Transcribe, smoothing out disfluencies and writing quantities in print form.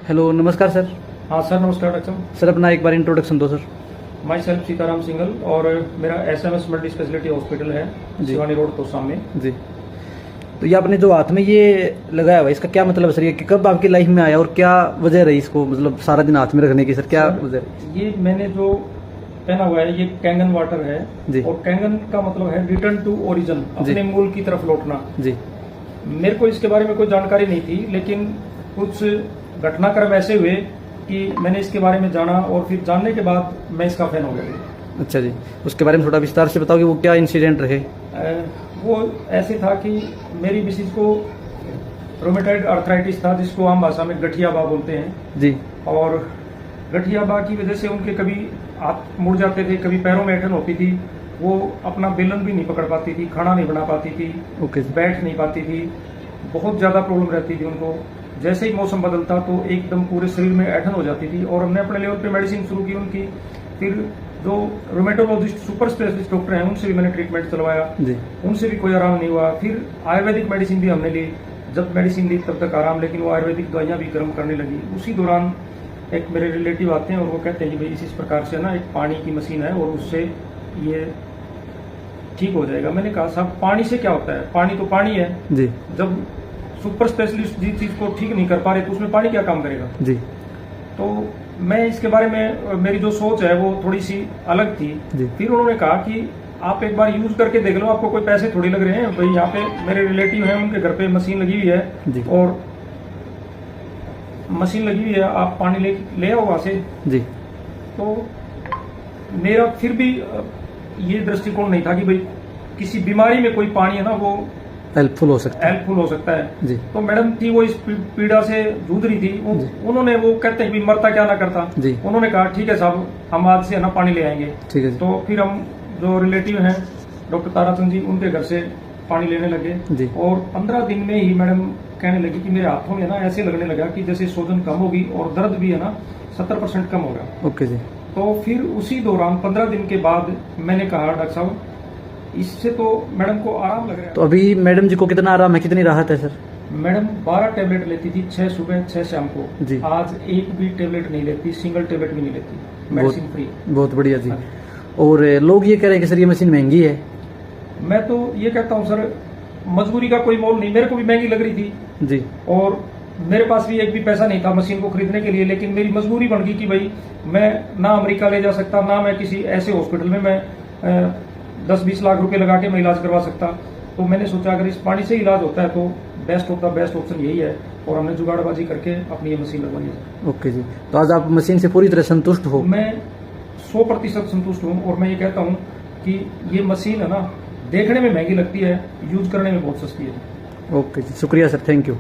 Hello, नमस्कार sir. हाँ sir, नमस्कार डॉक्टर साहब। सर अपना एक बार इंट्रोडक्शन दो sir. My self Sitaram single और मेरा SMS मल्टी स्पेशलिटी हॉस्पिटल है शिवानी रोड तो सामने जी। तो ये आपने जो हाथ में ये लगाया हुआ है, इसका क्या मतलब है सर? ये कि कब आपकी लाइफ में आया और क्या वजह रही इसको, मतलब सारा दिन हाथ में रखने की? सर क्या वजह? ये मैंने जो पहना हुआ है ये कैंगन वाटर है जी। और कैंगन का मतलब है रिटर्न टू ओरिजिन, अपने मूल की तरफ लौटना जी। मेरे को इसके बारे में कोई जानकारी नहीं थी, लेकिन कुछ घटनाक्रम ऐसे हुए कि मैंने इसके बारे में जाना और फिर जानने के बाद मैं इसका फैन हो गया। अच्छा जी, उसके बारे में थोड़ा विस्तार से बताओ कि वो क्या इंसिडेंट रहे? वो ऐसे था कि मेरी मिसिज को रोमेटॉइड आर्थराइटिस था, जिसको आम भाषा में गठिया बा बोलते हैं जी। और गठिया बा की वजह से उनके कभी हाथ मुड़ जाते थे, कभी पैरों में ऐंठन होती थी, वो अपना बेलन भी नहीं पकड़ पाती थी, खाना नहीं बना पाती थी, बैठ नहीं पाती थी, बहुत ज़्यादा प्रॉब्लम रहती थी उनको। जैसे ही मौसम बदलता तो एकदम पूरे शरीर में ऐंठन हो जाती थी और हमने अपने लेवल पे मेडिसिन शुरू की उनकी। फिर जो रोमेटोलॉजिस्ट सुपर स्पेशलिस्ट डॉक्टर हैं उनसे भी मैंने ट्रीटमेंट चलवाया, उनसे भी कोई आराम नहीं हुआ। फिर आयुर्वेदिक मेडिसिन भी हमने ली, जब मेडिसिन ली तब तक आराम, लेकिन वो आयुर्वेदिक दवाइयाँ भी गर्म करने लगी। उसी दौरान एक मेरे रिलेटिव आते हैं और वो कहते हैं कि भाई इस प्रकार से ना एक पानी की मशीन है और उससे ये ठीक हो जाएगा। मैंने कहा साहब पानी से क्या होता है, पानी तो पानी है जी। जब सुपर स्पेशलिस्ट जिस चीज को ठीक नहीं कर पा रहे तो उसमें पानी क्या काम करेगा जी। तो मैं इसके बारे में, मेरी जो सोच है वो थोड़ी सी अलग थी जी। फिर उन्होंने कहा कि आप एक बार यूज करके देख लो, आपको कोई पैसे थोड़ी लग रहे हैं। भाई यहाँ पे मेरे रिलेटिव हैं, उनके घर पे मशीन लगी हुई है जी। और मशीन लगी हुई है, आप पानी ले आओ वहां से जी। तो मेरा फिर भी ये दृष्टिकोण नहीं था कि भाई किसी बीमारी में कोई पानी है ना वो हेल्पफुल हो सकता है जी। तो मैडम थी वो इस पीड़ा से जूझ रही थी, उन्होंने वो कहते हैं कि मरता क्या ना करता जी। उन्होंने कहा ठीक है साहब, हम आज से ना पानी ले आएंगे। ठीक है। तो फिर हम जो रिलेटिव हैं डॉक्टर ताराचंद जी, उनके घर से पानी लेने लगे जी। और 15 दिन में ही मैडम कहने लगी कि मेरे हाथों में ना ऐसे लगने लगा कि जैसे सूजन कम होगी और दर्द भी है ना 70% कम होगा। ओके जी। तो फिर उसी दौरान 15 दिन के बाद मैंने कहा डॉक्टर साहब इससे तो मैडम को आराम लग रहा है। तो अभी मैडम जी को कितना आराम है, कितनी राहत है सर? मैडम 12 टेबलेट लेती थी, 6 सुबह 6 शाम को जी। आज एक भी टेबलेट नहीं लेती, सिंगल टेबलेट भी नहीं लेती, मेडिसिन फ्री। बहुत बढ़िया जी। और लोग ये कह रहे हैं कि सर ये मशीन महंगी है। मैं तो ये कहता हूँ सर, मजबूरी का कोई मोल नहीं। मेरे को भी महंगी लग रही थी जी, और मेरे पास भी एक भी पैसा नहीं था मशीन को खरीदने के लिए, लेकिन मेरी मजबूरी बन गई कि भाई मैं ना अमेरिका ले जा सकता, ना मैं किसी ऐसे हॉस्पिटल में मैं 10-20 लाख रुपए लगा के मैं इलाज करवा सकता। तो मैंने सोचा अगर इस पानी से इलाज होता है तो बेस्ट ऑप्शन यही है, और हमने जुगाड़बाजी करके अपनी ये मशीन लगवाई है। ओके जी। तो आज आप मशीन से पूरी तरह संतुष्ट हो? मैं 100% संतुष्ट हूँ, और मैं ये कहता हूँ कि ये मशीन है ना, देखने में महंगी लगती है, यूज करने में बहुत सस्ती है। ओके जी, शुक्रिया सर, थैंक यू।